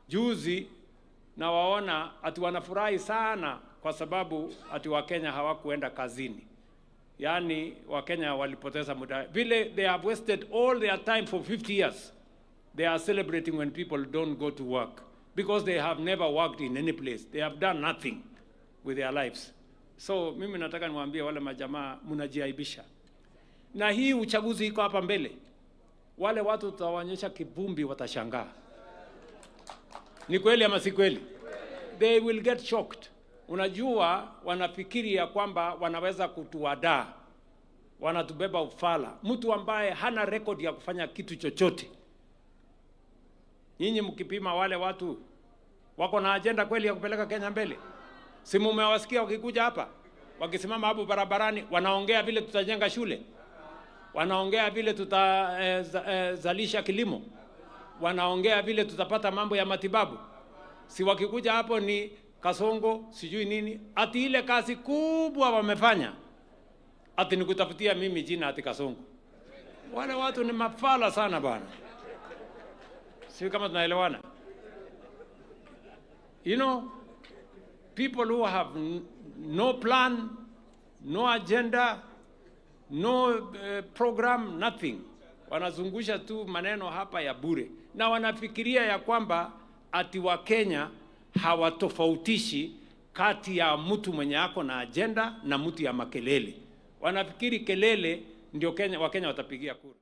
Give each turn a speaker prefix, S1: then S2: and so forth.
S1: Juzi na waona ati wanafurahi sana kwa sababu ati Wakenya hawakuenda kazini. Yani Wakenya walipoteza muda. Vile they have wasted all their time for 50 years. They are celebrating when people don't go to work because they have never worked in any place. They have done nothing with their lives. So mimi nataka niwaambie wale majamaa mnajiaibisha. Na hii uchaguzi iko hapa mbele. Wale watu tutawaonyesha kivumbi watashangaa. Ni kweli ama si kweli? They will get shocked. Unajua wanafikiri ya kwamba wanaweza kutuadaa. Wanatubeba ufala. Mtu ambaye hana record ya kufanya kitu chochote. Nyinyi mkipima wale watu wako na agenda kweli ya kupeleka Kenya mbele? Si mmewasikia wakikuja hapa? Wakisimama hapo barabarani wanaongea vile tutajenga shule. Wanaongea vile tutazalisha kilimo. Wanaongea vile tutapata mambo ya matibabu. Si wakikuja hapo ni Kasongo, sijui nini. Ati ile kazi kubwa wamefanya. Ati nikutafutia mimi jina ati Kasongo. Wale watu ni mafala sana bwana. Sio kama tunaelewana. You know, people who have no plan, no agenda, no program, nothing. Wanazungusha tu maneno hapa ya bure. Na wanafikiria ya kwamba ati Wakenya hawatofautishi kati ya mtu mwenye ako na agenda na mtu ya makelele. Wanafikiri kelele ndio Wakenya watapigia kura.